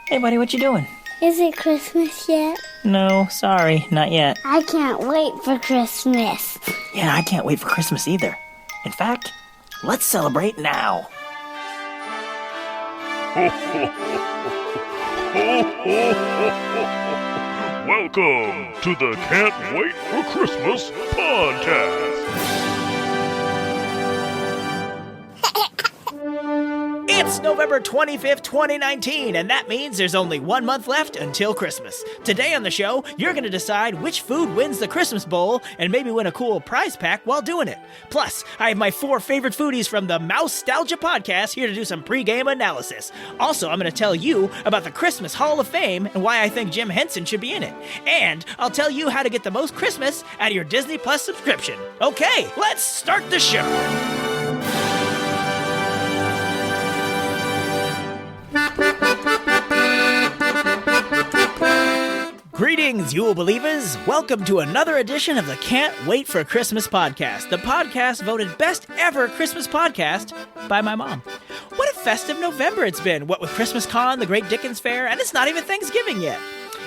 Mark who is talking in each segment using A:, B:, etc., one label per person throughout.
A: Hey, buddy, what you doing?
B: Is it Christmas yet?
A: No, sorry, not yet.
B: I can't wait for Christmas.
A: Yeah, I can't wait for Christmas either. In fact, let's celebrate now.
C: Welcome to the Can't Wait for Christmas podcast.
A: It's November 25th, 2019, and that means there's only 1 month left until Christmas. Today on the show, you're going to decide which food wins the Christmas bowl and maybe win a cool prize pack while doing it. Plus, I have my 4 favorite foodies from the Mousetalgia podcast here to do some pregame analysis. Also, I'm going to tell you about the Christmas Hall of Fame and why I think Jim Henson should be in it. And I'll tell you how to get the most Christmas out of your Disney Plus subscription. Okay, let's start the show. Greetings, Yule Believers! Welcome to another edition of the Can't Wait for Christmas podcast, the podcast voted best ever Christmas podcast by my mom. What a festive November it's been, what with Christmas Con, the Great Dickens Fair, and it's not even Thanksgiving yet.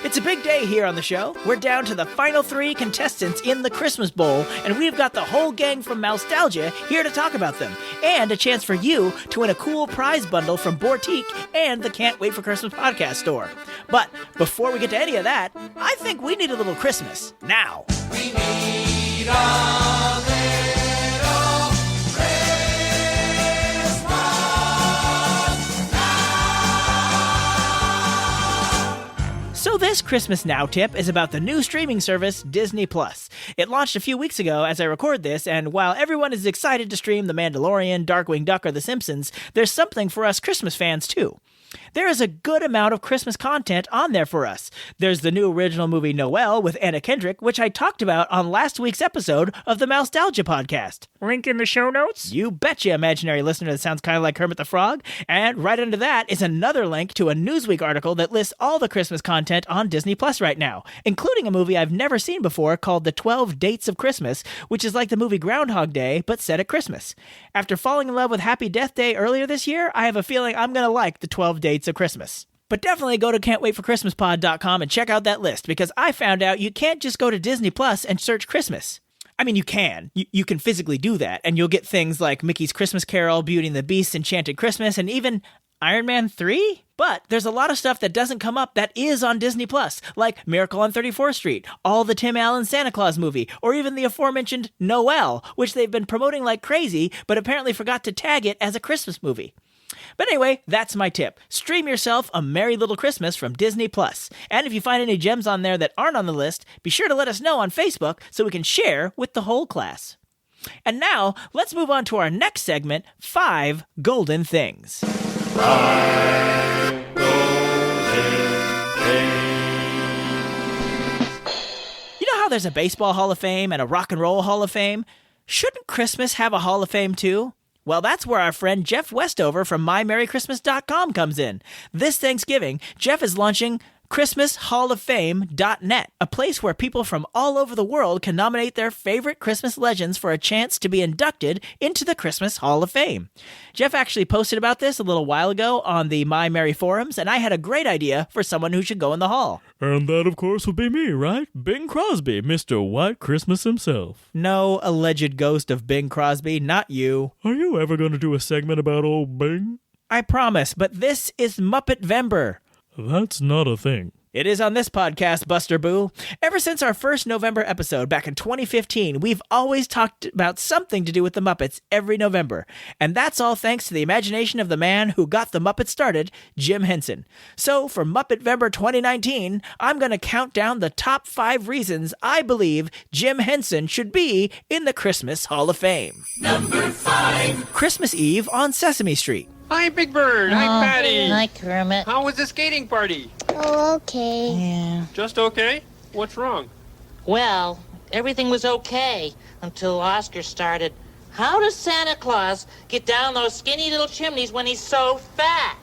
A: It's a big day here on the show. We're down to the final 3 contestants in the Christmas Bowl, and we've got the whole gang from Mousetalgia here to talk about them, and a chance for you to win a cool prize bundle from Bortique and the Can't Wait for Christmas podcast store. But before we get to any of that, I think we need a little Christmas now.
D: We need a little Christmas now.
A: So this Christmas Now tip is about the new streaming service Disney Plus. It launched a few weeks ago as I record this, and while everyone is excited to stream The Mandalorian, Darkwing Duck, or The Simpsons, there's something for us Christmas fans too. There is a good amount of Christmas content on there for us. There's the new original movie Noelle with Anna Kendrick, which I talked about on last week's episode of the Mousetalgia podcast. Link in the show notes? You betcha, imaginary listener that sounds kind of like Kermit the Frog. And right under that is another link to a Newsweek article that lists all the Christmas content on Disney Plus right now, including a movie I've never seen before called The 12 Dates of Christmas, which is like the movie Groundhog Day, but set at Christmas. After falling in love with Happy Death Day earlier this year, I have a feeling I'm going to like The 12 Dates of Christmas. But definitely go to can'twaitforchristmaspod.com and check out that list, because I found out you can't just go to Disney Plus and search Christmas. I mean, you can. You can physically do that, and you'll get things like Mickey's Christmas Carol, Beauty and the Beast's Enchanted Christmas, and even Iron Man 3? But there's a lot of stuff that doesn't come up that is on Disney Plus, like Miracle on 34th Street, all the Tim Allen Santa Claus movie, or even the aforementioned Noelle, which they've been promoting like crazy, but apparently forgot to tag it as a Christmas movie. But anyway, that's my tip. Stream yourself a Merry Little Christmas from Disney Plus. And if you find any gems on there that aren't on the list, be sure to let us know on Facebook so we can share with the whole class. And now, let's move on to our next segment, 5 Golden Things.
C: 5 golden things.
A: You know how there's a Baseball Hall of Fame and a Rock and Roll Hall of Fame? Shouldn't Christmas have a Hall of Fame too? Well, that's where our friend Jeff Westover from MyMerryChristmas.com comes in. This Thanksgiving, Jeff is launching ChristmasHallOfFame.net, a place where people from all over the world can nominate their favorite Christmas legends for a chance to be inducted into the Christmas Hall of Fame. Jeff actually posted about this a little while ago on the My Merry forums, and I had a great idea for someone who should go in the hall.
E: And that, of course, would be me, right? Bing Crosby, Mr. White Christmas himself.
A: No, alleged ghost of Bing Crosby, not you.
E: Are you ever going to do a segment about old Bing?
A: I promise, but this is Muppet-vember.
E: That's not a thing.
A: It is on this podcast, Buster Boo. Ever since our first November episode back in 2015, we've always talked about something to do with the Muppets every November. And that's all thanks to the imagination of the man who got the Muppets started, Jim Henson. So for Muppet-vember 2019, I'm going to count down the top 5 reasons I believe Jim Henson should be in the Christmas Hall of Fame.
D: Number 5.
A: Christmas Eve on Sesame Street.
F: Hi, Big Bird. Hi, Patty.
G: Hi, Kermit.
F: How was the skating party?
B: Oh, okay.
G: Yeah.
F: Just okay? What's wrong?
G: Well, everything was okay until Oscar started. How does Santa Claus get down those skinny little chimneys when he's so fat?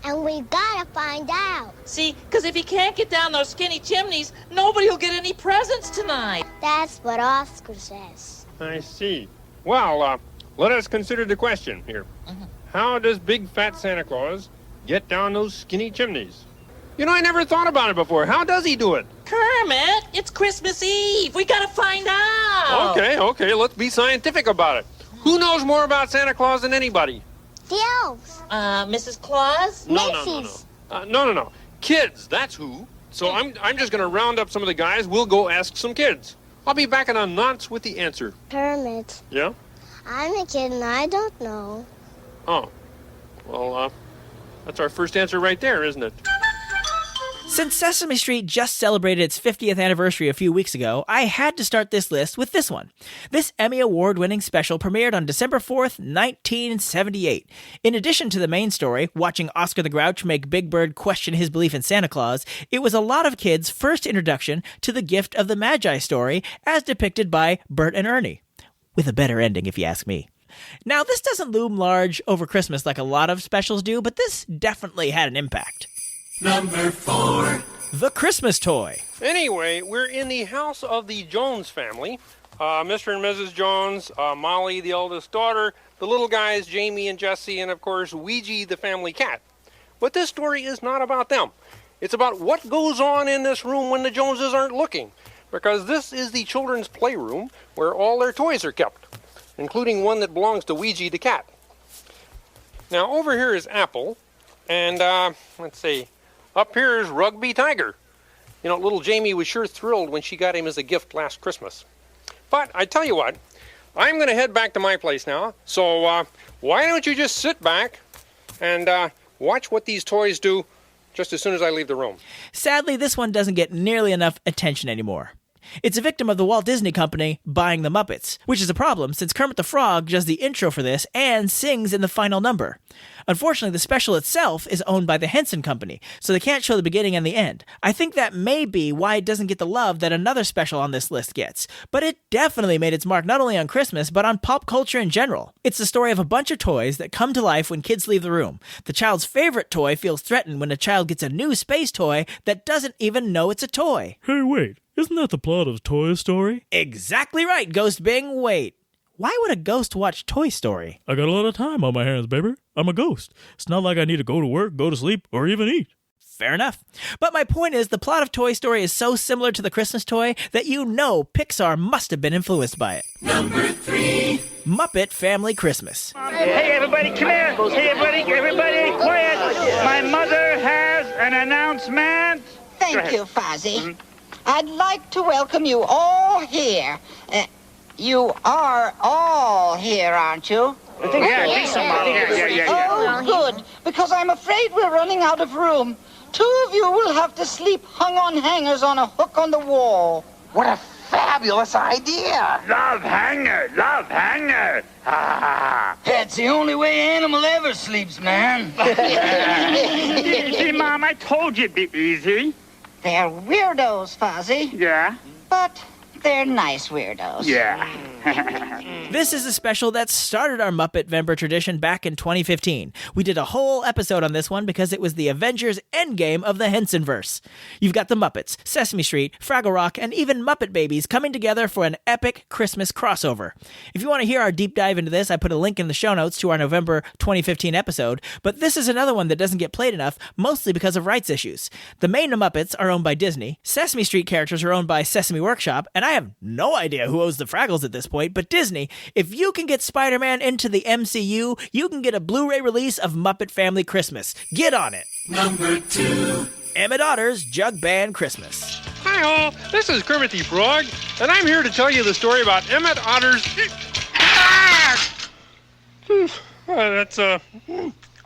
B: And we gotta find out.
G: See, because if he can't get down those skinny chimneys, nobody will get any presents tonight.
B: That's what Oscar says.
F: I see. Well, let us consider the question here. How does big fat Santa Claus get down those skinny chimneys? You know, I never thought about it before. How does he do it?
G: Kermit, it's Christmas Eve. We gotta find out.
F: Okay, let's be scientific about it. Who knows more about Santa Claus than anybody?
B: The elves.
G: Mrs. Claus?
B: Macy's.
F: No. Kids, that's who. So I'm just going to round up some of the guys. We'll go ask some kids. I'll be back in a nonce with the answer.
B: Kermit.
F: Yeah?
B: I'm a kid and I don't know.
F: Oh. Well, that's our first answer right there, isn't it?
A: Since Sesame Street just celebrated its 50th anniversary a few weeks ago, I had to start this list with this one. This Emmy Award-winning special premiered on December 4th, 1978. In addition to the main story, watching Oscar the Grouch make Big Bird question his belief in Santa Claus, it was a lot of kids' first introduction to the Gift of the Magi story as depicted by Bert and Ernie. With a better ending, if you ask me. Now, this doesn't loom large over Christmas like a lot of specials do, but this definitely had an impact.
D: Number 4.
A: The Christmas Toy.
F: Anyway, we're in the house of the Jones family. Mr. and Mrs. Jones, Molly, the eldest daughter, the little guys, Jamie and Jesse, and of course, Ouija, the family cat. But this story is not about them. It's about what goes on in this room when the Joneses aren't looking. Because this is the children's playroom where all their toys are kept, including one that belongs to Ouija the cat. Now, over here is Apple, and let's see. Up here is Rugby Tiger. You know, little Jamie was sure thrilled when she got him as a gift last Christmas. But I tell you what, I'm going to head back to my place now. So why don't you just sit back and watch what these toys do just as soon as I leave the room.
A: Sadly, this one doesn't get nearly enough attention anymore. It's a victim of the Walt Disney Company buying the Muppets, which is a problem since Kermit the Frog does the intro for this and sings in the final number. Unfortunately, the special itself is owned by the Henson Company, so they can't show the beginning and the end. I think that may be why it doesn't get the love that another special on this list gets, but it definitely made its mark not only on Christmas, but on pop culture in general. It's the story of a bunch of toys that come to life when kids leave the room. The child's favorite toy feels threatened when a child gets a new space toy that doesn't even know it's a toy.
E: Hey, wait. Isn't that the plot of Toy Story?
A: Exactly right, Ghost Bing. Wait, why would a ghost watch Toy Story?
E: I got a lot of time on my hands, baby. I'm a ghost. It's not like I need to go to work, go to sleep, or even eat.
A: Fair enough. But my point is, the plot of Toy Story is so similar to the Christmas toy that you know Pixar must have been influenced by it.
D: Number 3.
A: Muppet Family Christmas.
H: Hey, everybody, come here. Hey, everybody, quiet. My mother has an announcement.
I: Thank you, Fozzie. I'd like to welcome you all here. You are all here, aren't you? Oh, good, because I'm afraid we're running out of room. 2 of you will have to sleep hung on hangers on a hook on the wall.
J: What a fabulous idea!
H: Love hanger.
J: That's the only way animal ever sleeps, man.
H: See, Mom, I told you it'd be easy.
I: They're weirdos, Fozzie.
H: Yeah?
I: But they're nice weirdos.
H: Yeah.
A: This is a special that started our Muppet-Vember tradition back in 2015. We did a whole episode on this one because it was the Avengers Endgame of the Hensonverse. You've got the Muppets, Sesame Street, Fraggle Rock, and even Muppet Babies coming together for an epic Christmas crossover. If you want to hear our deep dive into this, I put a link in the show notes to our November 2015 episode, but this is another one that doesn't get played enough, mostly because of rights issues. The main Muppets are owned by Disney, Sesame Street characters are owned by Sesame Workshop, and I have no idea who owns the Fraggles at this point, but Disney, if you can get Spider-Man into the MCU, you can get a Blu-ray release of Muppet Family Christmas. Get on it.
D: Number 2.
A: Emmett Otter's Jug Band Christmas.
F: Hi all, this is Kermit the Frog, and I'm here to tell you the story about Emmett Otter's... That's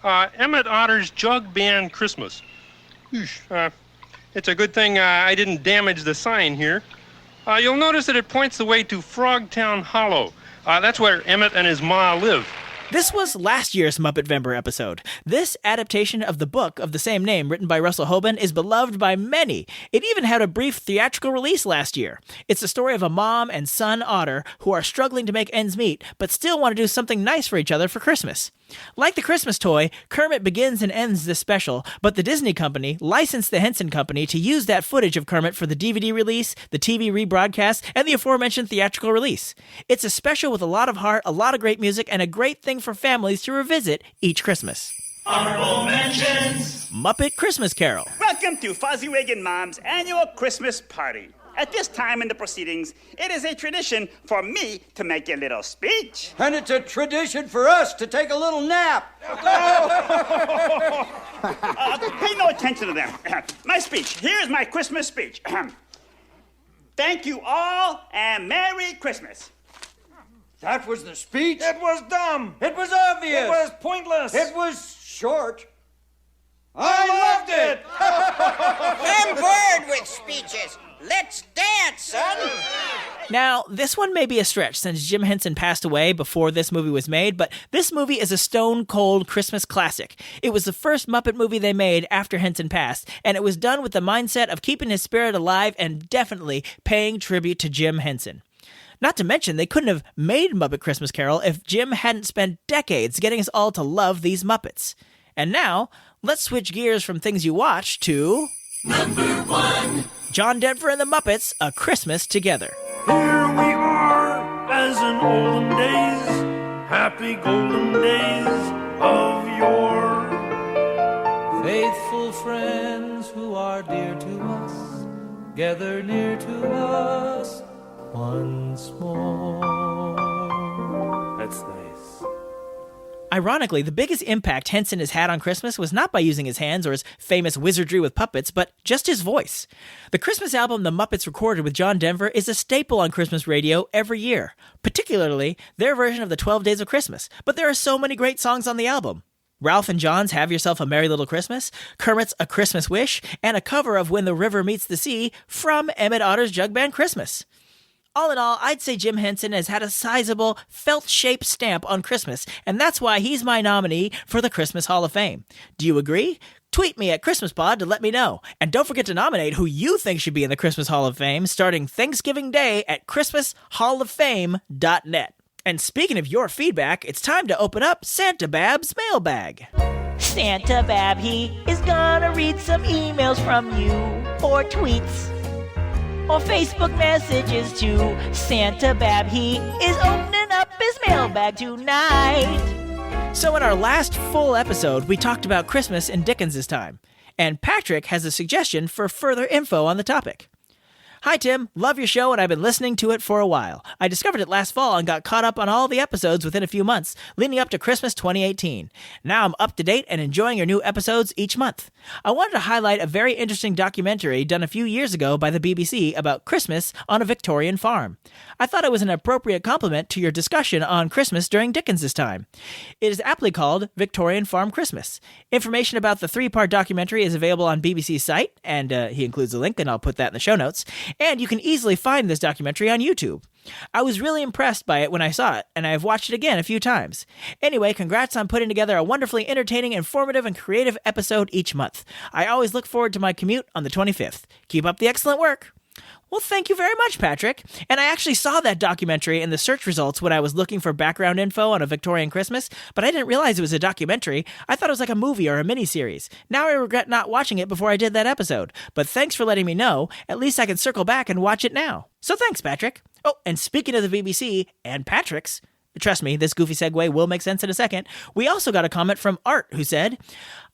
F: Emmett Otter's Jug Band Christmas. It's a good thing I didn't damage the sign here. You'll notice that it points the way to Frogtown Hollow. That's where Emmett and his ma live.
A: This was last year's Muppet-Vember episode. This adaptation of the book of the same name written by Russell Hoban is beloved by many. It even had a brief theatrical release last year. It's the story of a mom and son otter who are struggling to make ends meet, but still want to do something nice for each other for Christmas. Like the Christmas toy, Kermit begins and ends this special, but the Disney Company licensed the Henson Company to use that footage of Kermit for the DVD release, the TV rebroadcast, and the aforementioned theatrical release. It's a special with a lot of heart, a lot of great music, and a great thing for families to revisit each Christmas.
D: Honorable mentions.
A: Muppet Christmas Carol.
H: Welcome to Fozziwig and Mom's annual Christmas party. At this time in the proceedings, it is a tradition for me to make a little speech.
J: And it's a tradition for us to take a little nap.
H: Pay no attention to them. My speech. Here's my Christmas speech. Thank you all, and Merry Christmas.
J: That was the speech?
K: It was dumb.
J: It was obvious.
K: It was pointless.
J: It was short. I loved it.
I: I'm bored with speeches. Let's dance, son.
A: Now, this one may be a stretch since Jim Henson passed away before this movie was made, but this movie is a stone-cold Christmas classic. It was the first Muppet movie they made after Henson passed, and it was done with the mindset of keeping his spirit alive and definitely paying tribute to Jim Henson. Not to mention, they couldn't have made Muppet Christmas Carol if Jim hadn't spent decades getting us all to love these Muppets. And now, let's switch gears from things you watch to...
D: Number 1.
A: John Denver and the Muppets, A Christmas Together.
C: Here we are, as in olden days, happy golden days of yore.
L: Faithful friends who are dear to us, gather near to us once more.
C: That's nice.
A: Ironically, the biggest impact Henson has had on Christmas was not by using his hands or his famous wizardry with puppets, but just his voice. The Christmas album the Muppets recorded with John Denver is a staple on Christmas radio every year, particularly their version of the 12 Days of Christmas, but there are so many great songs on the album. Ralph and John's Have Yourself a Merry Little Christmas, Kermit's A Christmas Wish, and a cover of When the River Meets the Sea from Emmett Otter's Jug Band Christmas. All in all, I'd say Jim Henson has had a sizable, felt-shaped stamp on Christmas, and that's why he's my nominee for the Christmas Hall of Fame. Do you agree? Tweet me at ChristmasPod to let me know. And don't forget to nominate who you think should be in the Christmas Hall of Fame starting Thanksgiving Day at ChristmasHallOfFame.net. And speaking of your feedback, it's time to open up Santa Babb's mailbag. Santa Babb, he is gonna read some emails from you, or tweets, or Facebook messages too. Santa Babb, he is opening up his mailbag tonight. So in our last full episode, we talked about Christmas in Dickens' time. And Patrick has a suggestion for further info on the topic. Hi, Tim. Love your show, and I've been listening to it for a while. I discovered it last fall and got caught up on all the episodes within a few months, leading up to Christmas 2018. Now I'm up to date and enjoying your new episodes each month. I wanted to highlight a very interesting documentary done a few years ago by the BBC about Christmas on a Victorian farm. I thought it was an appropriate complement to your discussion on Christmas during Dickens' time. It is aptly called Victorian Farm Christmas. Information about the 3-part documentary is available on BBC's site, and he includes a link, and I'll put that in the show notes. And you can easily find this documentary on YouTube. I was really impressed by it when I saw it, and I've watched it again a few times. Anyway, congrats on putting together a wonderfully entertaining, informative, and creative episode each month. I always look forward to my commute on the 25th. Keep up the excellent work. Well, thank you very much, Patrick. And I actually saw that documentary in the search results when I was looking for background info on a Victorian Christmas, but I didn't realize it was a documentary. I thought it was like a movie or a miniseries. Now I regret not watching it before I did that episode. But thanks for letting me know. At least I can circle back and watch it now. So thanks, Patrick. Oh, and speaking of the BBC and Patrick's, trust me, this goofy segue will make sense in a second. We also got a comment from Art who said,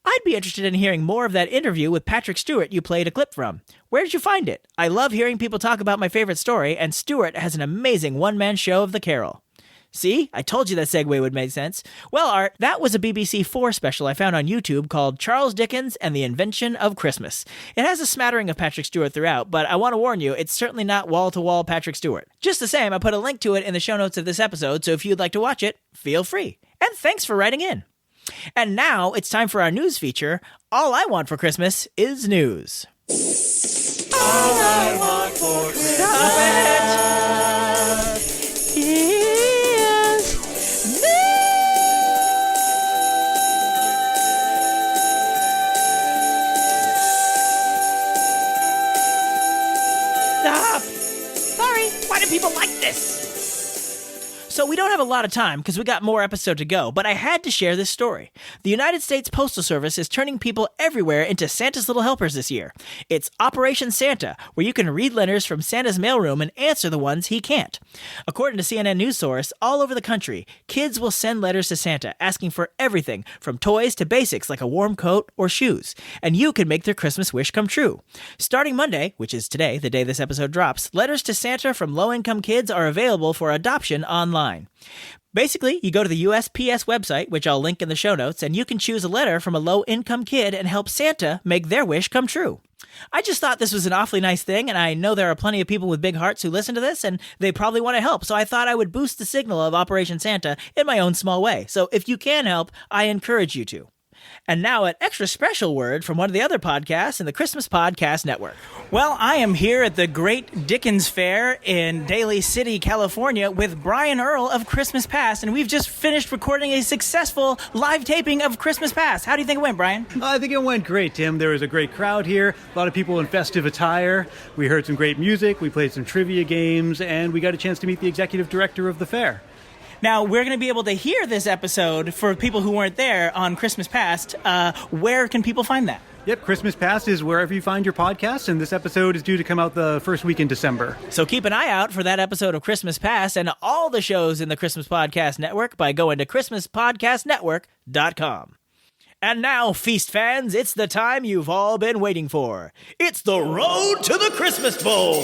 A: I'd be interested in hearing more of that interview with Patrick Stewart you played a clip from. Where did you find it? I love hearing people talk about my favorite story, and Stewart has an amazing one-man show of the Carol. See? I told you that segue would make sense. Well, Art, that was a BBC 4 special I found on YouTube called Charles Dickens and the Invention of Christmas. It has a smattering of Patrick Stewart throughout, but I want to warn you, it's certainly not wall-to-wall Patrick Stewart. Just the same, I put a link to it in the show notes of this episode, so if you'd like to watch it, feel free. And thanks for writing in. And now it's time for our news feature, All I Want for Christmas is News. All I want for Christmas is news. Stop! Sorry, why do people like this? So we don't have a lot of time because we got more episode to go, but I had to share this story. The United States Postal Service is turning people everywhere into Santa's little helpers this year. It's Operation Santa, where you can read letters from Santa's mailroom and answer the ones he can't. According to CNN News Source, all over the country, kids will send letters to Santa asking for everything from toys to basics like a warm coat or shoes, and you can make their Christmas wish come true. Starting Monday, which is today, the day this episode drops, letters to Santa from low-income kids are available for adoption online. Basically, you go to the USPS website, which I'll link in the show notes, and you can choose a letter from a low-income kid and help Santa make their wish come true. I just thought this was an awfully nice thing, and I know there are plenty of people with big hearts who listen to this, and they probably want to help, so I thought I would boost the signal of Operation Santa in my own small way. So if you can help, I encourage you to. And now an extra special word from one of the other podcasts in the Christmas Podcast Network. Well, I am here at the Great Dickens Fair in Daly City, California with Brian Earl of Christmas Past, and we've just finished recording a successful live taping of Christmas Past. How do you think it went, Brian?
K: I think it went great, Tim. There was a great crowd here, a lot of people in festive attire. We heard some great music, we played some trivia games, and we got a chance to meet the executive director of the fair.
A: Now, we're going to be able to hear this episode for people who weren't there on Christmas Past. Where can people find that?
K: Yep, Christmas Past is wherever you find your podcast, and this episode is due to come out the first week in December.
A: So keep an eye out for that episode of Christmas Past and all the shows in the Christmas Podcast Network by going to ChristmasPodcastNetwork.com. And now, Feast fans, it's the time you've all been waiting for. It's the road to the Christmas Bowl.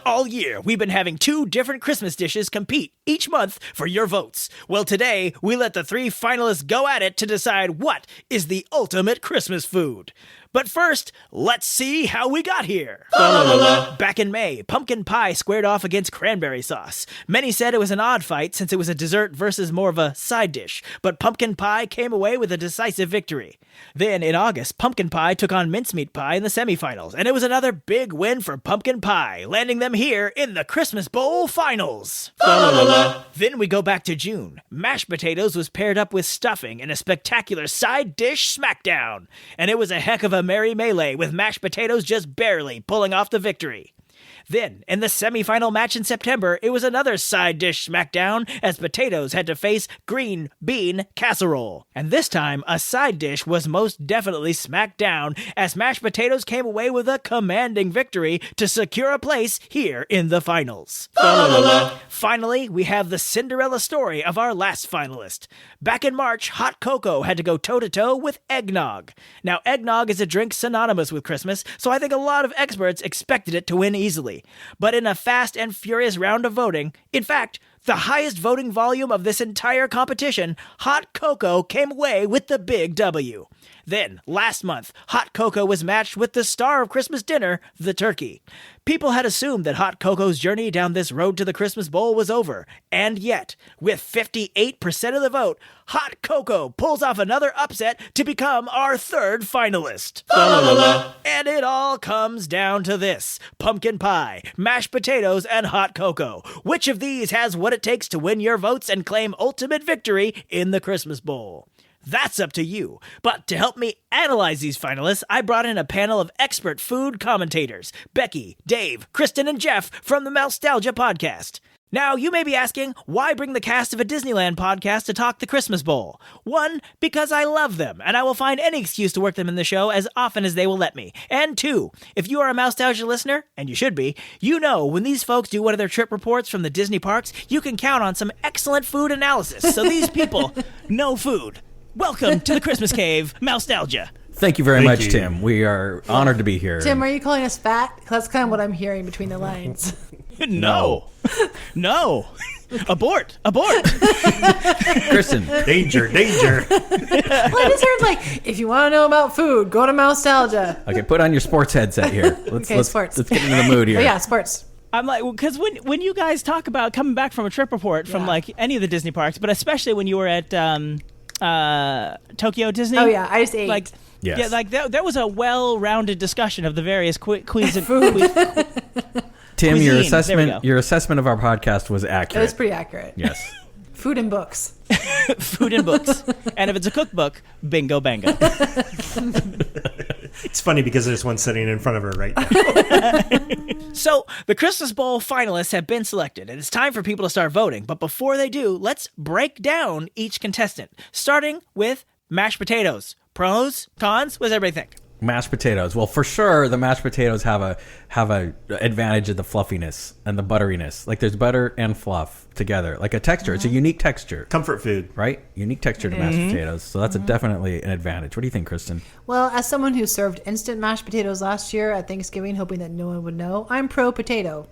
A: All year, we've been having 2 different Christmas dishes compete each month for your votes. Well, today, we let the 3 finalists go at it to decide what is the ultimate Christmas food. But first, let's see how we got here. Back in May, pumpkin pie squared off against cranberry sauce. Many said it was an odd fight since it was a dessert versus more of a side dish, but pumpkin pie came away with a decisive victory. Then, in August, pumpkin pie took on mincemeat pie in the semifinals, and it was another big win for pumpkin pie, landing them here in the Christmas Bowl finals. Then we go back to June. Mashed potatoes was paired up with stuffing in a spectacular side dish smackdown, and it was a heck of a merry melee with mashed potatoes just barely pulling off the victory. Then, in the semifinal match in September, it was another side dish smackdown as potatoes had to face green bean casserole. And this time, a side dish was most definitely smacked down as mashed potatoes came away with a commanding victory to secure a place here in the finals. Finally, we have the Cinderella story of our last finalist. Back in March, hot cocoa had to go toe-to-toe with eggnog. Now, eggnog is a drink synonymous with Christmas, so I think a lot of experts expected it to win easily. But in a fast and furious round of voting, in fact, the highest voting volume of this entire competition, hot cocoa came away with the big W. Then, last month, hot cocoa was matched with the star of Christmas dinner, the turkey. People had assumed that hot cocoa's journey down this road to the Christmas Bowl was over, and yet, with 58% of the vote, hot cocoa pulls off another upset to become our 3rd finalist. And it all comes down to this: pumpkin pie, mashed potatoes, and hot cocoa. Which of these has what it takes to win your votes and claim ultimate victory in the Christmas Bowl? That's up to you. But to help me analyze these finalists, I brought in a panel of expert food commentators: Becky, Dave, Kristen, and Jeff from the Mousetalgia podcast. Now, you may be asking, why bring the cast of a Disneyland podcast to talk the Christmas Bowl? 1, because I love them, and I will find any excuse to work them in the show as often as they will let me. And 2, if you are a Mousetalgia listener, and you should be, you know when these folks do one of their trip reports from the Disney parks, you can count on some excellent food analysis. So these people know food. Welcome to the Christmas Cave, Mousetalgia.
M: Thank you very much, Tim. We are honored to be here.
N: Tim, are you calling us fat? That's kind of what I'm hearing between the lines.
A: No. Abort.
M: Kristen.
O: Danger.
N: Well, I just heard, if you want to know about food, go to Mousetalgia.
M: Okay, put on your sports headset here.
N: Sports.
M: Let's get into the mood here.
N: Oh, yeah, sports.
A: I'm like, because when you guys talk about coming back from a trip report from any of the Disney parks, but especially when you were at Tokyo Disney.
N: Oh yeah, I just ate.
A: Yes. Yeah, that was a well-rounded discussion of the various quiz and
M: Tim,
A: cuisine.
M: your assessment of our podcast was accurate.
N: It was pretty accurate.
M: Yes.
N: Food and books.
A: Food and books. And if it's a cookbook, bingo bango.
O: It's funny because there's one sitting in front of her right now.
A: So, the Christmas Bowl finalists have been selected, and it's time for people to start voting. But before they do, let's break down each contestant, starting with mashed potatoes. Pros, cons, what does everybody think?
M: Mashed potatoes. Well, for sure, the mashed potatoes have a advantage of the fluffiness and the butteriness. Like there's butter and fluff together, like a texture. It's a unique texture.
O: Comfort food,
M: right? Unique texture to mashed potatoes. So that's definitely an advantage. What do you think, Kristen?
N: Well, as someone who served instant mashed potatoes last year at Thanksgiving, hoping that no one would know, I'm pro potato.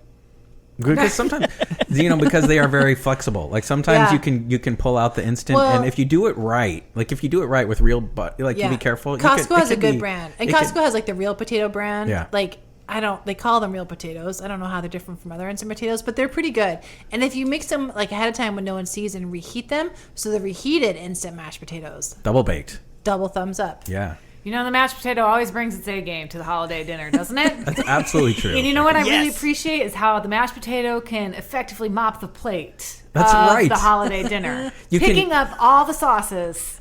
M: Because sometimes, because they are very flexible. Like sometimes you can pull out the instant, and if you do it right, with real you be careful.
N: Costco has a good brand, and Costco has like the real potato brand.
M: Yeah.
N: Like they call them real potatoes. I don't know how they're different from other instant potatoes, but they're pretty good. And if you mix them like ahead of time when no one sees and reheat them, so the reheated instant mashed potatoes,
M: double baked,
N: double thumbs up.
M: Yeah.
P: You know, the mashed potato always brings its A game to the holiday dinner, doesn't it?
M: That's absolutely true.
P: And you know what I really appreciate is how the mashed potato can effectively mop the plate
M: That's
P: of
M: right.
P: the holiday dinner. Picking up all the sauces,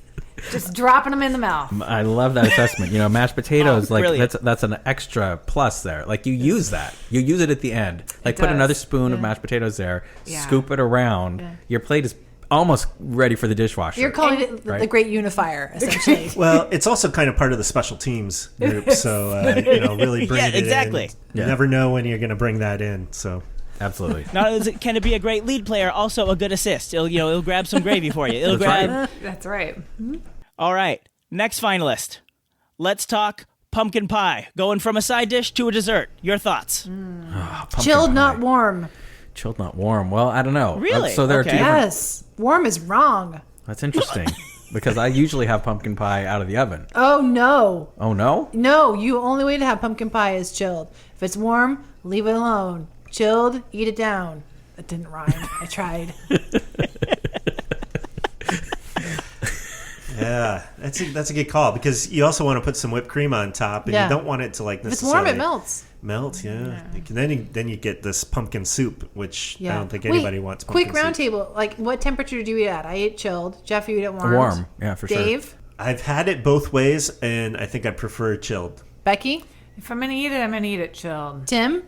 P: just dropping them in the mouth.
M: I love that assessment. Mashed potatoes,
A: brilliant.
M: that's an extra plus there. Like you use that. You use it at the end. Like put another spoon of mashed potatoes there, scoop it around. Yeah. Your plate is almost ready for the dishwasher.
N: You're calling it the great unifier, essentially.
O: Well, it's also kind of part of the special teams group, so really bring it
A: exactly.
O: in. You never know when you're going to bring that in. So
M: absolutely.
A: Not only can it be a great lead player, also a good assist. It'll grab some gravy for you.
P: That's right.
A: All right, next finalist. Let's talk pumpkin pie. Going from a side dish to a dessert. Your thoughts?
N: Chilled, not warm.
M: Chilled, not warm. Well, I don't know.
A: Really?
M: So there are two different...
N: Yes. Warm is wrong.
M: That's interesting. Because I usually have pumpkin pie out of the oven.
N: Oh, no.
M: Oh, no?
N: No, only way to have pumpkin pie is chilled. If it's warm, leave it alone. Chilled, eat it down. That didn't rhyme. I tried.
O: Yeah, that's a good call because you also want to put some whipped cream on top, and you don't want it to necessarily.
N: If it's warm, it melts.
O: Then you get this pumpkin soup, which I don't think anybody wants.
N: Quick round table. Like, what temperature do you eat at? I ate chilled. Jeff, you eat it warm.
M: Warm, yeah, for sure.
N: Dave,
O: I've had it both ways, and I think I prefer chilled.
N: Becky,
P: if I'm gonna eat it, I'm gonna eat it chilled.
N: Tim.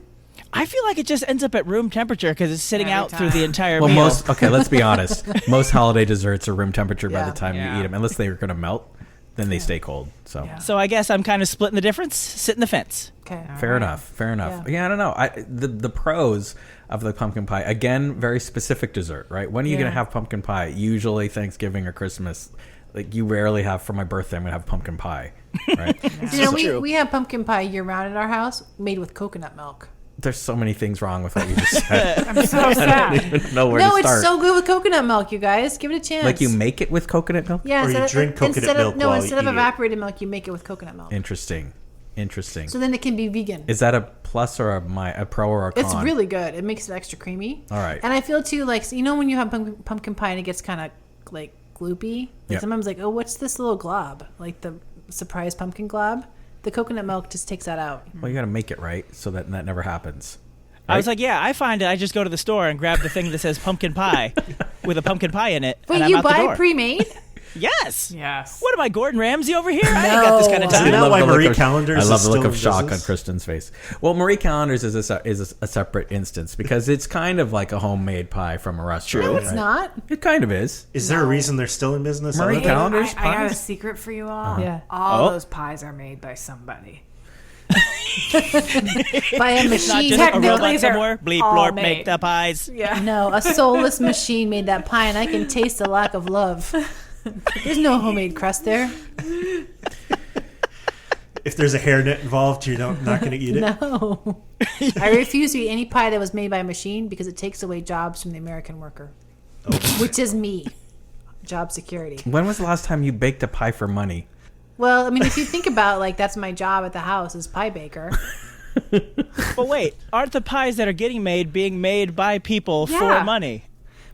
A: I feel like it just ends up at room temperature because it's sitting out through the entire meal.
M: Let's be honest. Most holiday desserts are room temperature by the time you eat them, unless they're going to melt. Then they stay cold.
A: So I guess I'm kind of splitting the difference, sitting the fence.
N: Okay.
M: Fair enough. Yeah, I don't know. The pros of the pumpkin pie, again, very specific dessert, right? When are you going to have pumpkin pie? Usually Thanksgiving or Christmas. Like you rarely have for my birthday, I'm going to have pumpkin pie, right?
N: We have pumpkin pie year round at our house made with coconut milk.
M: There's so many things wrong with what you just said.
P: I'm so sad.
M: I don't even know where to start.
N: No, it's so good with coconut milk, you guys. Give it a chance.
M: Like you make it with coconut milk?
N: Yeah.
O: Or you drink coconut milk while you
N: instead of
O: eat
N: evaporated milk, you make it with coconut milk.
M: Interesting.
N: So then it can be vegan.
M: Is that a plus or a pro or a con?
N: It's really good. It makes it extra creamy.
M: All right.
N: And I feel too when you have pumpkin pie and it gets kind of like gloopy. Sometimes what's this little glob? Like the surprise pumpkin glob. The coconut milk just takes that out.
M: Well, you got to make it right so that never happens.
A: Right? I was like, I find it. I just go to the store and grab the thing that says pumpkin pie with a pumpkin pie in it.
N: Wait,
A: and I'm
N: you
A: out the
N: buy
A: door.
N: pre-made?
A: Yes.
P: Yes.
A: What am I, Gordon Ramsay over here? I ain't got this kind of time.
O: Is that why Marie Callender's
M: I love the look
O: still
M: of
O: in
M: shock
O: business?
M: on Kristen's face. Well, Marie Callender's is a separate instance because it's kind of like a homemade pie from a restaurant.
N: No, it's not.
M: It kind of is.
O: Is there a reason they're still in business?
M: Marie Callender's
P: I got a
M: pies?
P: secret for you all.
N: Yeah.
P: All those pies are made by somebody.
N: By a
A: It's not
N: machine.
A: just a robot
P: they're
A: somewhere. Bleep,
P: all
A: blorp,
P: made.
A: make the pies.
P: Yeah.
N: No, a soulless machine made that pie, and I can taste the lack of love. There's no homemade crust there.
O: If there's a hairnet involved, you're not going to eat it?
N: No. I refuse to eat any pie that was made by a machine because it takes away jobs from the American worker, which is me. Job security.
M: When was the last time you baked a pie for money?
N: Well, I mean, if you think about that's my job at the house is pie baker.
A: But wait, aren't the pies that are getting made being made by people for money?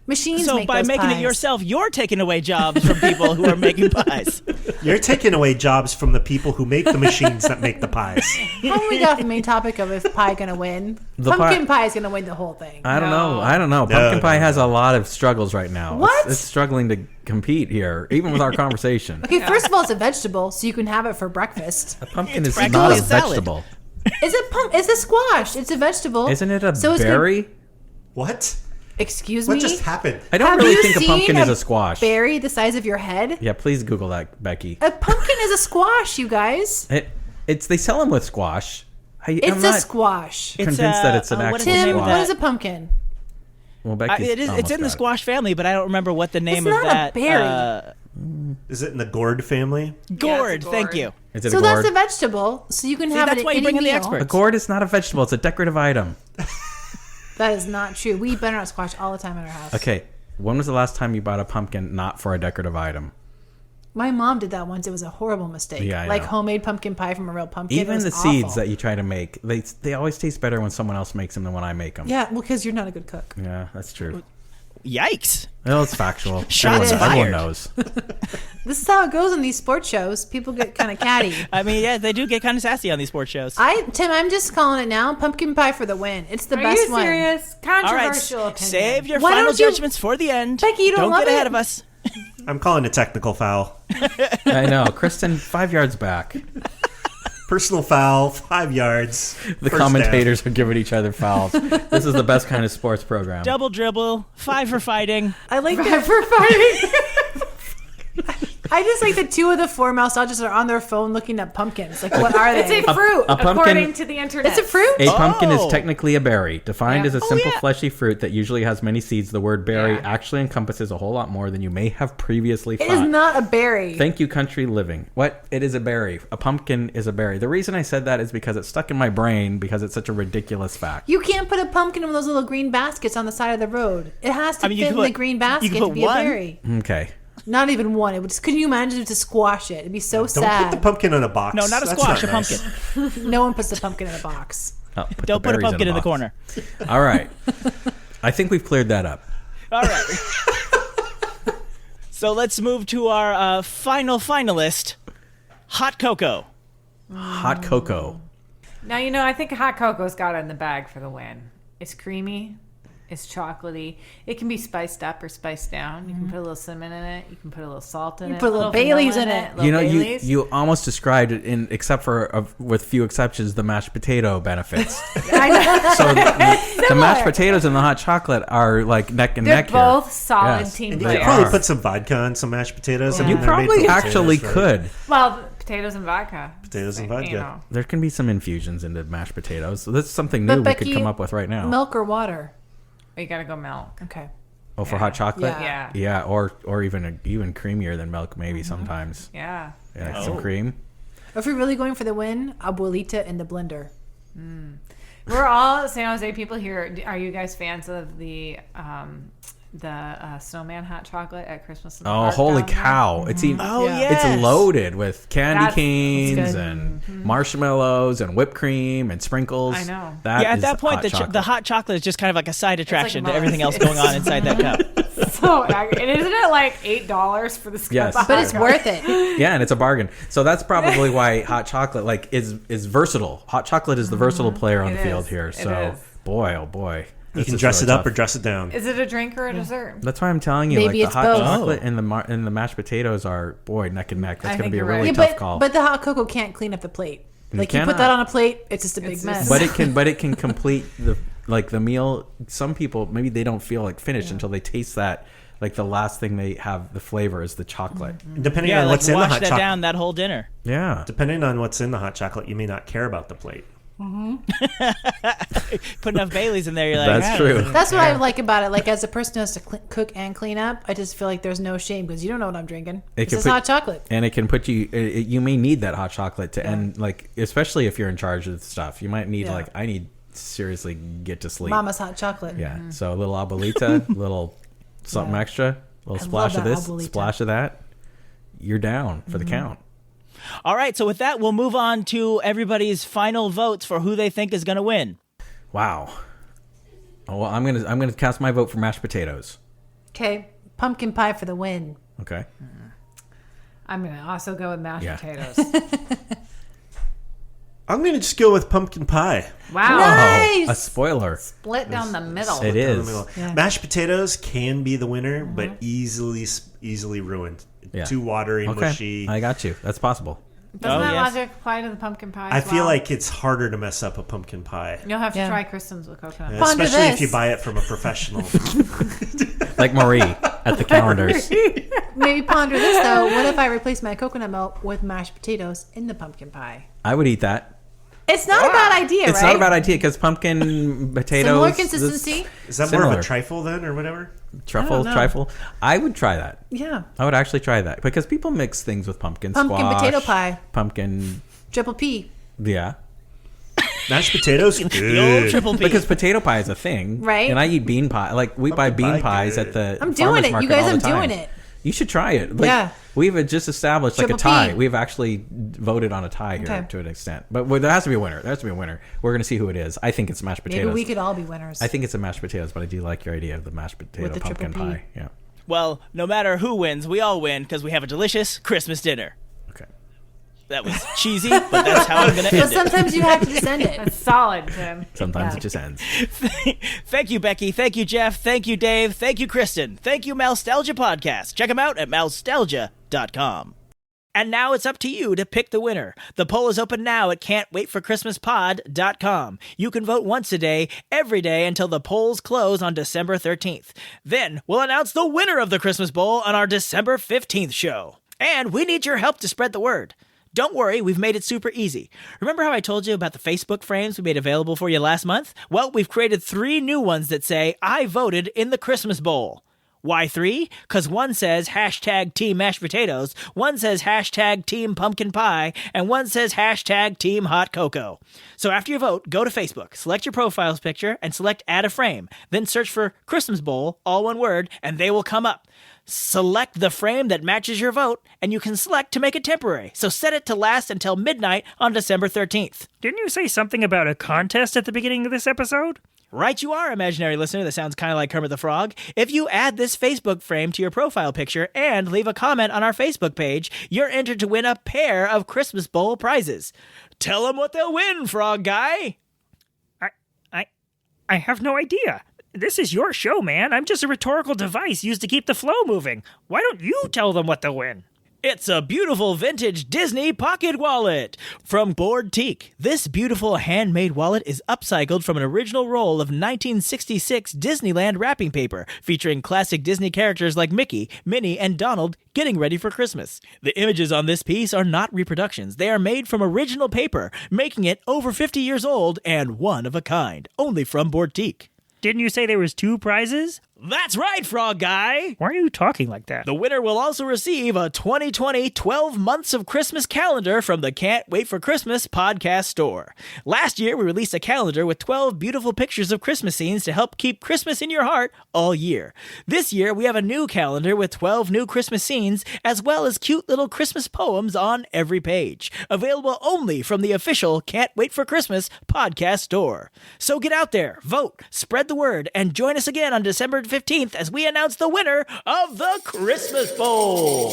N: Machines
A: So
N: make
A: by
N: those
A: making
N: pies.
A: it yourself, you're taking away jobs from people who are making pies.
O: You're taking away jobs from the people who make the machines that make the pies.
N: How we got off the main topic of is pie going to win? Pumpkin pie is going to win the whole thing.
M: I don't know. Pumpkin pie has a lot of struggles right now.
N: What?
M: It's struggling to compete here, even with our conversation.
N: Okay, first of all, it's a vegetable, so you can have it for breakfast.
M: A pumpkin is not a vegetable.
N: It's a squash. It's a vegetable.
M: Isn't it a
N: it's gonna-
M: berry?
O: What?
N: Excuse
O: What
N: me?
O: just happened?
M: I don't
N: Have
M: really
N: you
M: think a
N: seen
M: pumpkin is a squash.
N: Berry the size of your head?
M: Yeah, please Google that, Becky.
N: A pumpkin is a squash, you guys.
M: It's they sell them with squash. I'm
N: It's
M: not
N: a squash.
M: convinced that it's an actual
N: Tim,
M: squash.
N: what is a pumpkin?
M: Well, Becky's
A: It's
M: almost
A: in the
M: got it.
A: squash family, but I don't remember what the name
N: It's
A: of
N: not a
A: that.
N: berry.
O: Is it in the gourd family?
A: Gourd, thank you.
M: Is it
N: So
M: a
N: that's
M: gourd?
N: a vegetable, so you can
A: See,
N: have
A: that's
N: it
A: why
N: in
A: you bring
N: any
A: in the
N: meal.
A: experts.
M: A gourd is not a vegetable. It's a decorative item.
N: That is not true. We eat butternut squash all the time in our house.
M: Okay, when was the last time you bought a pumpkin not for a decorative item?
N: My mom did that once. It was a horrible mistake.
M: Yeah, I
N: like
M: know.
N: homemade pumpkin pie from a real pumpkin. It
M: Even
N: was
M: the
N: awful.
M: seeds that you try to make, they always taste better when someone else makes them than when I make them.
N: Yeah, well, because you're not a good cook.
M: Yeah, that's true.
A: Yikes.
M: Well, it's factual.
A: Shots
M: Everyone
A: fired.
M: knows.
N: This is how it goes in these sports shows. People get kind of catty.
A: I mean, yeah, they do get kind of sassy on these sports shows.
N: Tim, I'm just calling it now. Pumpkin pie for the win. It's the
P: Are
N: best
P: you
N: one.
P: serious?
A: All right,
P: Controversial opinion.
A: save your
N: Why
A: final
N: don't you-
A: judgments for the end.
N: Becky, you don't love
A: get ahead
N: it?
A: of us.
O: I'm calling a technical foul.
M: I know. Kristen, 5 yards back.
O: Personal foul, 5 yards.
M: The
O: first
M: commentators are giving each other fouls. This is the best kind of sports program.
A: Double dribble, 5 for fighting.
N: I like that for fighting. I just like the two of the four Mousetalgias are on their phone looking at pumpkins. Like, what are they?
P: It's a fruit,
M: a pumpkin-
P: according to the internet.
N: It's a fruit?
M: A pumpkin is
A: Oh.
M: technically a berry. Defined
P: Yeah.
M: as a
P: Oh,
M: simple
A: yeah.
M: fleshy fruit that usually has many seeds, the word berry
P: Yeah.
M: actually encompasses a whole lot more than you may have previously
N: It
M: thought.
N: is not a berry.
M: Thank you, country living. What? It is a berry. A pumpkin is a berry. The reason I said that is because it's stuck in my brain because it's such a ridiculous fact.
N: You can't put a pumpkin in those little green baskets on the side of the road. It has to
A: I mean, you
N: fit
A: could
N: in the
A: put-
N: green
A: you
N: basket
A: could
N: to
A: put
N: be
A: one.
N: a berry.
M: Okay.
N: Not even one. It would just, could you imagine to squash it? It'd be so
O: Don't
N: sad.
O: put the pumpkin in a box.
A: No, not a
O: That's
A: squash,
O: not
A: a
O: nice.
A: pumpkin.
N: No one puts the pumpkin in a box.
M: Oh,
A: Don't put a pumpkin in the
M: box.
A: corner.
M: All right. I think we've cleared that up.
A: All right. So let's move to our final finalist, hot cocoa.
M: Hot cocoa.
P: Now, you know, I think hot cocoa's got it in the bag for the win. It's creamy. It's chocolatey. It can be spiced up or spiced down. You can put a little cinnamon in it. You can put a little salt in
N: You
P: it.
N: put a little Baileys in it.
M: You know,
P: Baileys.
M: you almost described it in, except for with few exceptions, the mashed potato benefits.
P: I know.
M: So the mashed potatoes and the hot chocolate are like neck and
P: They're
M: neck
P: both
M: here.
P: solid
M: Yes.
P: team
O: And you
P: players.
O: could probably put some vodka on some mashed potatoes. I
M: You
O: mean, they're made
M: probably
O: from
M: actually
O: potatoes, right?
M: could.
P: Well, potatoes and vodka.
O: Potatoes and vodka.
P: You know.
M: There can be some infusions into mashed potatoes. So that's something
N: But
M: new we
N: Becky,
M: could come up with right now.
N: Milk or water?
P: You gotta go milk.
N: Okay.
M: Oh, for hot chocolate?
N: Yeah.
M: Yeah, or even creamier than milk, maybe sometimes.
P: Yeah.
M: Yeah, some cream.
N: If you're really going for the win, abuelita in the blender.
P: We're all San Jose people here. Are you guys fans of the snowman hot chocolate at Christmas in the
M: Oh,
P: Park
M: holy
P: down there?
M: cow! It's even,
A: Oh, yes.
M: it's loaded with candy
P: That's
M: canes
P: good.
M: and marshmallows and whiped cream and sprinkles.
P: I know.
M: That
A: Yeah, at
M: is
A: that point,
M: hot
A: the hot chocolate is just kind of like a side attraction to everything else
P: most.
A: going on inside that cup.
P: So, and isn't it like $8 for the scoop?
M: Yes.
P: of
N: But
P: hot
N: it's
P: chocolate?
N: worth it.
M: Yeah, and it's a bargain. So that's probably why hot chocolate is versatile. Hot chocolate is the versatile player on
P: It
M: the field
P: is.
M: here.
P: It
M: So
P: is.
M: boy, oh boy,
O: You
M: This
O: can
M: is
O: dress
M: really
O: it up
M: tough.
O: or dress it down.
P: Is it a drink or a dessert?
M: That's why I'm telling you,
N: Maybe
M: like
N: it's
M: the hot
N: both.
M: chocolate and the mashed potatoes are neck and neck. That's
P: I
M: going to
P: think
M: be a
P: you're
M: really
P: right.
M: tough call.
N: But the hot cocoa can't clean up the plate.
M: You
N: Like you put
M: cannot.
N: that on a plate, it's just a big
P: It's
N: mess.
P: just-
M: But it can complete the meal. Some people maybe they don't feel like finished until they taste that. Like the last thing they have the flavor is the chocolate.
O: Depending on what's in the
A: wash
O: hot
A: that
O: chocolate.
A: down that whole dinner.
M: Yeah.
O: Depending on what's in the hot chocolate, you may not care about the plate.
A: Put enough Baileys in there, you're like,
M: That's
A: "Ah."
M: true.
N: That's what I like about it. Like as a person who has to cook and clean up, I just feel like there's no shame because you don't know what I'm drinking.
M: It
N: This
M: can
N: is
M: put-
N: hot chocolate.
M: And it can put you. You may need that hot chocolate to end, like especially if you're in charge of the stuff. You might need
N: Yeah.
M: I need seriously get to sleep.
N: Mama's hot chocolate.
M: Yeah. So a little abuelita, little something
N: Yeah.
M: extra, a little
N: I
M: splash
N: love
M: of
N: that
M: this,
N: abuelita.
M: splash of that. You're down for the count.
A: All right, so with that, we'll move on to everybody's final votes for who they think is going to win.
M: Wow. Oh, well, I'm gonna cast my vote for mashed potatoes.
N: Okay, pumpkin pie for the win.
M: Okay.
P: I'm going to also go with mashed potatoes.
O: I'm going to just go with pumpkin pie.
P: Wow.
N: Nice.
M: A spoiler.
P: Split down the middle.
M: It is.
N: Yeah.
O: Mashed potatoes can be the winner, but easily ruined.
M: Yeah.
O: Too watery, mushy.
M: I got you. That's possible.
P: Doesn't that logic apply to the pumpkin pie
O: I
P: as
O: feel
P: well?
O: like it's harder to mess up a pumpkin pie.
P: You'll have to try Kristen's with coconut.
O: Especially if you buy it from a professional.
M: Like Marie at the calendars.
N: Maybe ponder this, though. What if I replace my coconut milk with mashed potatoes in the pumpkin pie?
M: I would eat that.
N: It's not a bad idea,
M: It's
N: right?
M: not a bad idea because pumpkin potatoes.
N: Similar consistency?
O: Is that more of a trifle then, or whatever?
M: Trifle. I would try that.
N: Yeah.
M: I would actually try that because people mix things with pumpkin squash,
N: potato pie.
M: Pumpkin.
N: Triple P.
M: Yeah.
O: Mashed potatoes?
A: Good. Triple P.
M: Because potato pie is a thing.
N: Right.
M: And I eat bean pie. Like, we buy bean pies at the
N: I'm
M: farmer's
N: doing it.
M: market
N: You guys,
M: all the
N: I'm
M: time.
N: doing it.
M: You should try it. Like,
N: Yeah.
M: We've just established like a
N: Triple
M: tie.
N: P.
M: We've actually voted on a tie here
N: Okay.
M: to an extent. But there has to be a winner. There has to be a winner. We're going to see who it is. I think it's mashed potatoes.
N: Maybe we could all be winners.
M: I think it's a mashed potatoes, but I do like your idea of the mashed potato
N: With the
M: pumpkin
N: triple P.
M: pie. Yeah.
A: Well, no matter who wins, we all win because we have a delicious Christmas dinner.
M: Okay.
A: That was cheesy, but that's how I'm going to end
N: But sometimes you have to just end it.
P: That's solid, Tim.
M: Sometimes it just ends.
A: Thank you, Becky. Thank you, Jeff. Thank you, Dave. Thank you, Kristen. Thank you, Mousetalgia Podcast. Check them out at mousetalgia.com. And now it's up to you to pick the winner. The poll is open now at can'twaitforchristmaspod.com. You can vote once a day, every day until the polls close on December 13th. Then we'll announce the winner of the Christmas Bowl on our December 15th show. And we need your help to spread the word. Don't worry, we've made it super easy. Remember how I told you about the Facebook frames we made available for you last month? Well, we've created 3 new ones that say, I voted in the Christmas Bowl. Why 3? Because one says hashtag Team Mashed Potatoes, one says hashtag Team Pumpkin Pie, and one says hashtag Team Hot Cocoa. So after you vote, go to Facebook, select your profile's picture, and select Add a Frame. Then search for Christmas Bowl, all one word, and they will come up. Select the frame that matches your vote, and you can select to make it temporary. So set it to last until midnight on December 13th.
Q: Didn't you say something about a contest at the beginning of this episode?
A: Right you are, imaginary listener. That sounds kind of like Kermit the Frog. If you add this Facebook frame to your profile picture and leave a comment on our Facebook page, you're entered to win a pair of Christmas Bowl prizes. Tell them what they'll win, Frog Guy.
Q: I have no idea. This is your show, man. I'm just a rhetorical device used to keep the flow moving. Why don't you tell them what they'll win?
A: It's a beautiful vintage Disney pocket wallet from Board Teak. This beautiful handmade wallet is upcycled from an original roll of 1966 Disneyland wrapping paper featuring classic Disney characters like Mickey, Minnie, and Donald getting ready for Christmas. The images on this piece are not reproductions. They are made from original paper, making it over 50 years old and one of a kind, only from Board Teak.
Q: Didn't you say there was 2 prizes?
A: That's right, Frog Guy!
Q: Why are you talking like that?
A: The winner will also receive a 2020 12 Months of Christmas calendar from the Can't Wait for Christmas podcast store. Last year, we released a calendar with 12 beautiful pictures of Christmas scenes to help keep Christmas in your heart all year. This year, we have a new calendar with 12 new Christmas scenes, as well as cute little Christmas poems on every page. Available only from the official Can't Wait for Christmas podcast store. So get out there, vote, spread the word, and join us again on December 15th as we announce the winner of the Christmas Bowl.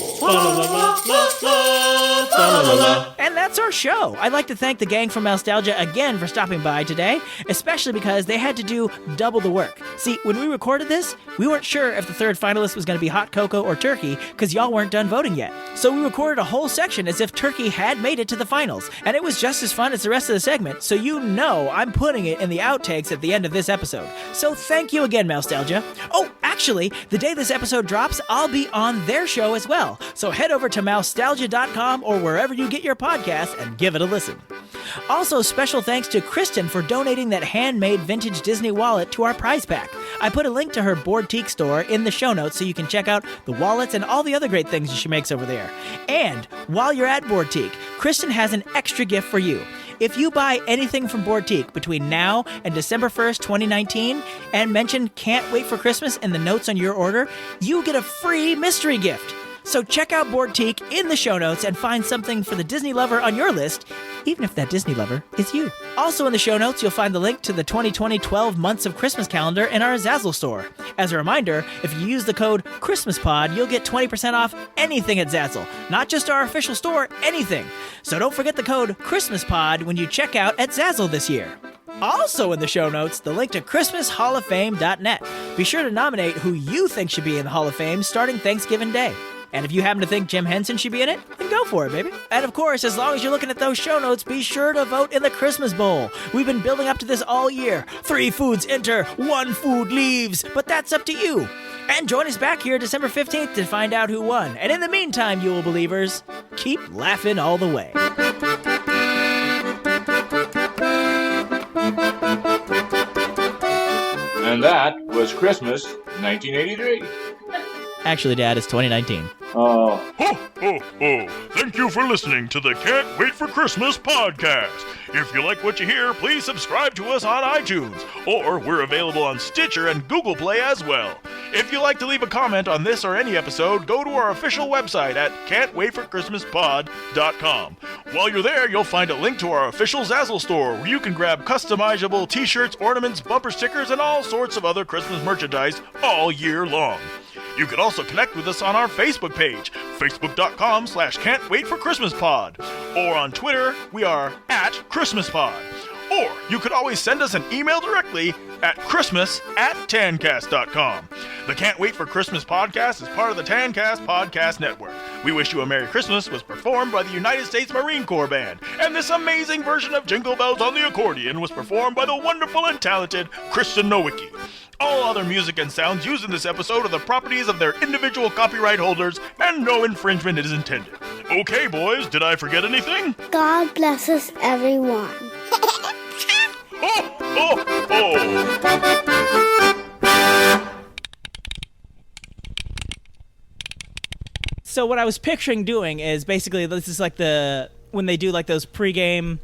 A: And that's our show. I'd like to thank the gang from Mousetalgia again for stopping by today, especially because they had to do double the work. See, when we recorded this, we weren't sure if the third finalist was going to be hot cocoa or turkey because y'all weren't done voting yet. So we recorded a whole section as if turkey had made it to the finals, and it was just as fun as the rest of the segment, so you know I'm putting it in the outtakes at the end of this episode. So thank you again, Mousetalgia. Oh, actually, the day this episode drops, I'll be on their show as well. So head over to mousetalgia.com or wherever you get your podcasts and give it a listen. Also, special thanks to Kristen for donating that handmade vintage Disney wallet to our prize pack. I put a link to her Board Teak store in the show notes so you can check out the wallets and all the other great things she makes over there. And while you're at Board Teak, Kristen has an extra gift for you. If you buy anything from Board Teak between now and December 1st, 2019, and mention Can't Wait for Christmas in the notes on your order, you get a free mystery gift. So check out Board Teak in the show notes and find something for the Disney lover on your list, even if that Disney lover is you. Also in the show notes, you'll find the link to the 2020 12 Months of Christmas calendar in our Zazzle store. As a reminder, if you use the code CHRISTMASPOD, you'll get 20% off anything at Zazzle. Not just our official store, anything. So don't forget the code CHRISTMASPOD when you check out at Zazzle this year. Also in the show notes, the link to ChristmasHallOfFame.net. Be sure to nominate who you think should be in the Hall of Fame starting Thanksgiving Day. And if you happen to think Jim Henson should be in it, then go for it, baby. And of course, as long as you're looking at those show notes, be sure to vote in the Christmas Bowl. We've been building up to this all year. 3 foods enter, 1 food leaves. But that's up to you. And join us back here December 15th to find out who won. And in the meantime, you believers, keep laughing all the way.
R: And that was Christmas 1983.
A: Actually, Dad, it's 2019.
R: Oh.
C: Ho, ho, ho. Thank you for listening to the Can't Wait for Christmas podcast. If you like what you hear, please subscribe to us on iTunes, or we're available on Stitcher and Google Play as well. If you'd like to leave a comment on this or any episode, go to our official website at can'twaitforchristmaspod.com. While you're there, you'll find a link to our official Zazzle store, where you can grab customizable t-shirts, ornaments, bumper stickers, and all sorts of other Christmas merchandise all year long. You can also connect with us on our Facebook page, facebook.com/can'twaitforchristmaspod. Or on Twitter, we are @ChristmasPod. Or you could always send us an email directly at christmas@tancast.com. The Can't Wait for Christmas podcast is part of the Tancast Podcast Network. We Wish You a Merry Christmas was performed by the United States Marine Corps Band, and this amazing version of Jingle Bells on the accordion was performed by the wonderful and talented Kristen Nowicki. All other music and sounds used in this episode are the properties of their individual copyright holders, and no infringement is intended. Okay, boys, did I forget anything?
B: God blesses everyone.
C: Ho, ho, ho!
A: So what I was picturing doing is basically, this is like when they do like those pregame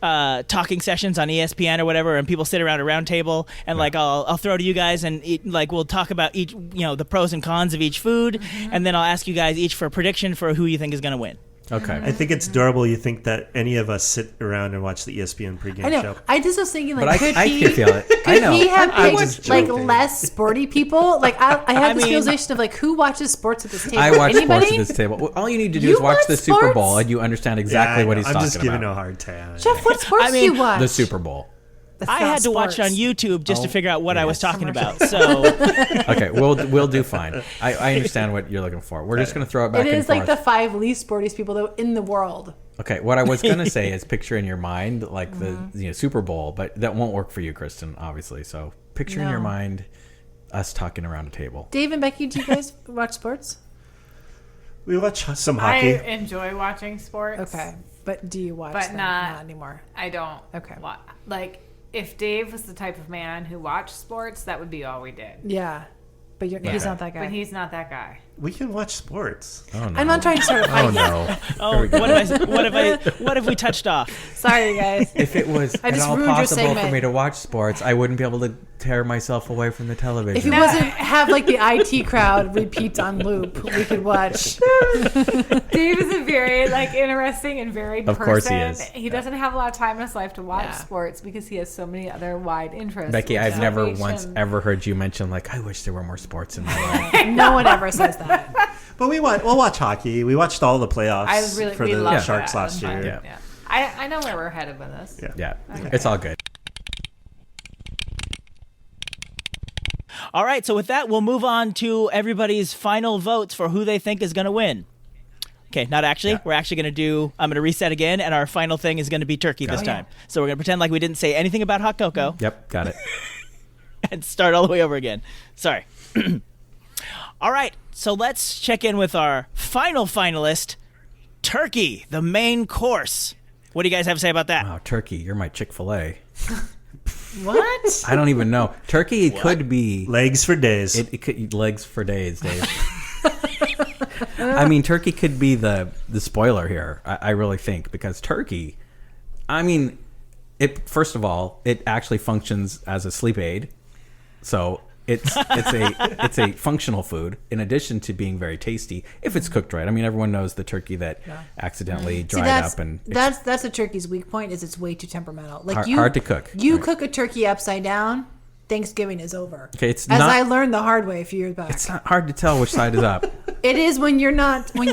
A: talking sessions on ESPN or whatever, and people sit around a round table, and like I'll throw to you guys, and we'll talk about each, the pros and cons of each food, and then I'll ask you guys each for a prediction for who you think is going to win.
O: Okay. I think it's adorable you think that any of us sit around and watch the ESPN pregame
N: I know.
O: show.
N: I just was thinking, like,
M: But
N: could
M: I
N: he,
M: can feel it. I
N: could
M: know.
N: he have
M: I
N: picked,
M: was
N: like,
M: joking.
N: less sporty people? Like, I had this realization of, like, who watches sports at this table?
M: I watch
N: Anybody?
M: sports at this table. Well, all you need to do
N: You
M: is watch
N: watch
M: the Super
N: sports?
M: Bowl, and you understand exactly what he's talking about.
O: I'm just giving a hard time.
N: Jeff, what sports do you watch?
M: The Super Bowl.
A: I had to watch on YouTube just to figure out what I was talking about. So
M: Okay, we'll do fine. I understand what you're looking for. We're just going to throw it back
N: It
M: and
N: is
M: forth.
N: like the 5 least sportiest people though in the world.
M: Okay, what I was going to say is picture in your mind like the Super Bowl, but that won't work for you, Kristen, obviously. So picture in your
N: No.
M: mind us talking around a table.
N: Dave and Becky, do you guys watch sports?
O: We watch some hockey.
P: I enjoy watching sports.
N: Okay, but do you watch
P: But
N: them?
P: not
N: anymore.
P: I don't.
N: Okay.
P: Like, if Dave was the type of man who watched sports, that would be all we did.
N: Yeah, but he's not that guy.
P: But he's not that guy.
O: We can watch sports.
M: Oh, no.
N: I'm not trying to start a fight.
M: Oh, no.
A: Oh, what have we touched off?
N: Sorry, guys.
M: If it was
N: I
M: at
N: just
M: all
N: ruined your
M: possible for
N: segment.
M: me to watch sports, I wouldn't be able to tear myself away from the television.
N: If it wasn't have like the IT crowd repeats on loop, we could watch.
P: Dave is a very interesting and varied
M: Of
P: person.
M: course he is.
P: He doesn't have a lot of time in his life to watch sports because he has so many other wide interests.
M: Becky,
P: which
M: I've never
P: makes
M: once
P: him-
M: ever heard you mention I wish there were more sports in my life.
N: No one ever says that.
O: But we'll watch hockey. We watched all the playoffs for
P: we
O: the
P: love
O: Sharks
P: that.
O: last year.
P: Yeah. I know where we're headed with this.
M: Yeah,
P: Okay.
M: it's all good.
A: All right, so with that, we'll move on to everybody's final votes for who they think is going to win. Okay, not actually. We're actually going to I'm going to reset again, and our final thing is going to be turkey this time. So we're going to pretend like we didn't say anything about hot cocoa.
M: Yep, got it.
A: And start all the way over again. Sorry. All right, so let's check in with our final finalist, turkey, the main course. What do you guys have to say about that?
M: Wow, turkey, you're my Chick-fil-A.
N: What?
M: I don't even know. Turkey could be
O: legs for days.
M: It could legs for days, Dave. I mean, turkey could be the spoiler here. I really think because turkey, I mean, first of all, it actually functions as a sleep aid. So It's a functional food in addition to being very tasty if it's cooked right. I mean, everyone knows the turkey that accidentally dried up and
N: that's a turkey's weak point is it's way too temperamental. Like
M: hard to cook.
N: You cook a turkey upside down, Thanksgiving is over.
M: Okay, it's
N: as
M: not,
N: I learned the hard way a few years back.
M: It's not hard to tell which side is up.
N: It is when you're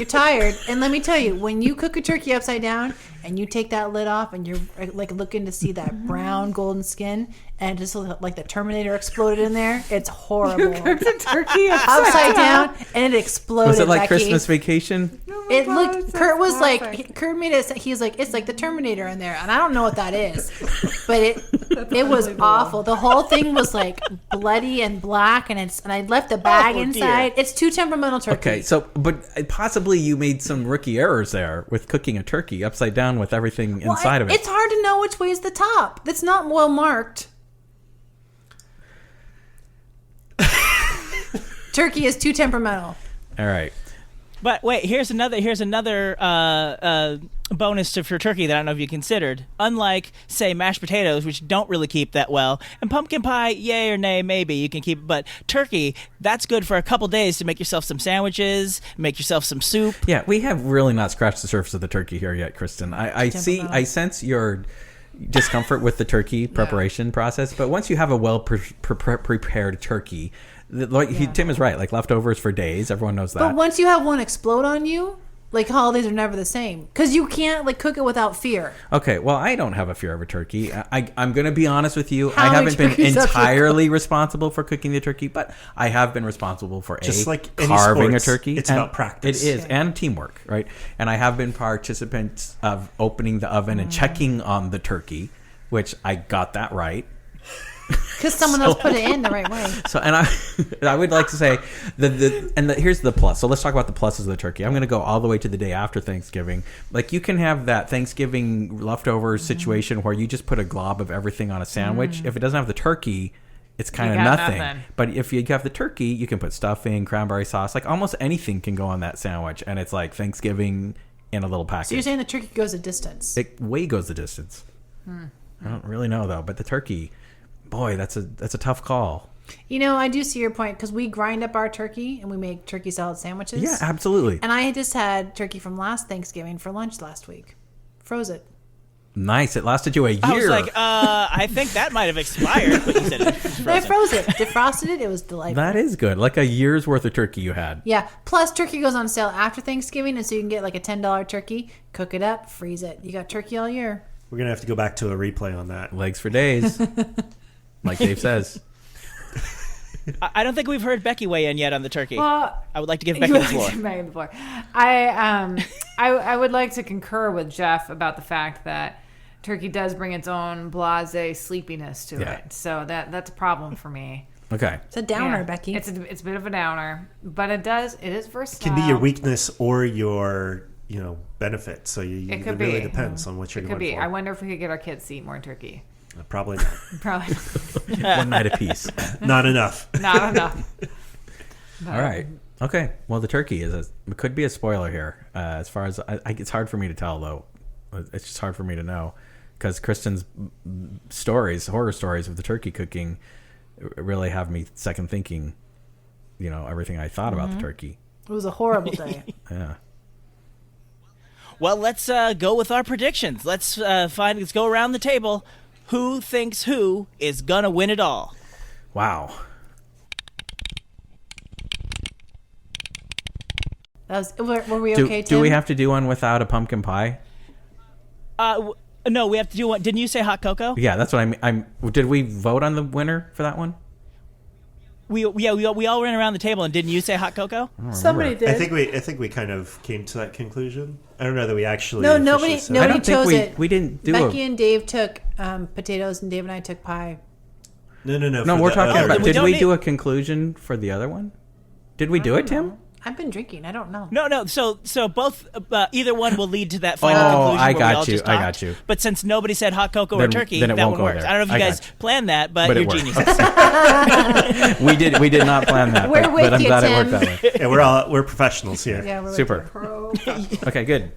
N: tired. And let me tell you, when you cook a turkey upside down and you take that lid off and you're like looking to see that brown golden skin and just like the Terminator exploded in there, it's horrible.
P: You cooked a turkey
N: upside down and it exploded.
M: Was it like
N: Becky.
M: Christmas Vacation?
N: It looked. Kurt was like. Kurt made it. He's like, it's like the Terminator in there, and I don't know what that is, but it was awful. The whole thing was like bloody and black, and I left the bag inside. It's too temperamental turkey.
M: Okay, so but possibly you made some rookie errors there with cooking a turkey upside down with everything inside of it.
N: It's hard to know which way is the top. That's not well marked. Turkey is too temperamental.
M: All right.
A: But wait, here's another bonus for turkey that I don't know if you considered. Unlike, say, mashed potatoes, which don't really keep that well, and pumpkin pie, yay or nay, maybe you can keep. But turkey, that's good for a couple days to make yourself some sandwiches, make yourself some soup.
M: Yeah, we have really not scratched the surface of the turkey here yet, Kristen. I sense your discomfort with the turkey preparation process, but once you have a well prepared turkey. Tim is right. Like leftovers for days, everyone knows that.
N: But once you have one explode on you, like holidays are never the same because you can't like cook it without fear.
M: Okay, well, I don't have a fear of a turkey. I'm going to be honest with you. I haven't been entirely responsible for cooking the turkey, but I have been responsible for carving a turkey.
O: It's about practice.
M: It is, and teamwork, right? And I have been participants of opening the oven and checking on the turkey, which I got that right.
N: Because someone else put it in the right way.
M: So, and I would like to say here's the plus. So let's talk about the pluses of the turkey. I'm going to go all the way to the day after Thanksgiving. Like you can have that Thanksgiving leftover situation where you just put a glob of everything on a sandwich. If it doesn't have the turkey, it's kind of nothing. But if you have the turkey, you can put stuffing, cranberry sauce, like almost anything can go on that sandwich, and it's like Thanksgiving in a little package.
N: So you're saying the turkey goes a distance?
M: It way goes the distance. I don't really know though, but the turkey. Boy, that's a tough call.
N: You know, I do see your point because we grind up our turkey and we make turkey salad sandwiches.
M: Yeah, absolutely.
N: And I just had turkey from last Thanksgiving for lunch last week. Froze it.
M: Nice. It lasted you a year.
A: I was like, I think that might have expired. But you said it was
N: I froze it. Defrosted it. It was delightful.
M: That is good. Like a year's worth of turkey you had.
N: Yeah. Plus, turkey goes on sale after Thanksgiving, and so you can get like a $10 turkey, cook it up, freeze it. You got turkey all year.
O: We're going to have to go back to a replay on that.
M: Legs for days. Like Dave says.
A: I don't think we've heard Becky weigh in yet on the turkey.
P: Well,
A: I would like to give Becky the floor.
P: I would like to concur with Jeff about the fact that turkey does bring its own blasé sleepiness to it. So that's a problem for me.
M: Okay.
N: It's a downer, Becky.
P: It's a bit of a downer, but it is versatile.
O: It can be your weakness or your benefit. So it really depends on what you're going for.
P: I wonder if we could get our kids to eat more turkey.
O: Probably not.
P: Probably
M: not. One night apiece.
O: Not enough.
P: Not enough.
M: All right. Okay. Well, the turkey could be a spoiler here. As far as it's hard for me to tell, though. It's just hard for me to know because Kristen's horror stories of the turkey cooking, really have me second thinking. Everything I thought about the turkey.
N: It was a horrible day.
M: Yeah.
A: Well, let's go with our predictions. Let's go around the table. Who thinks who is gonna win it all?
M: Wow.
N: Were we okay, Tim?
M: Do we have to do one without a pumpkin pie?
A: No, we have to do one. Didn't you say hot cocoa?
M: Yeah, that's what I mean. Did we vote on the winner for that one?
A: We all ran around the table, and didn't you say hot cocoa?
N: Somebody did.
O: I think we kind of came to that conclusion. I don't know that we actually.
N: No, nobody chose it.
M: We didn't do
N: Becky and Dave took potatoes, and Dave and I took pie.
O: No.
M: No, we're talking about. Did we do a conclusion for the other one? Did we do it, Tim?
N: I've been drinking. I don't know.
A: No. So both either one will lead to that final conclusion.
M: I got you.
A: But since nobody said hot cocoa or turkey, that one works. I don't know if you guys planned that, but you're geniuses.
M: we did not plan that.
N: We're with
M: but I'm
N: you,
M: glad
N: Tim.
M: it worked that way.
O: Yeah, we're professionals here.
N: Yeah, we're
M: super. Okay, good.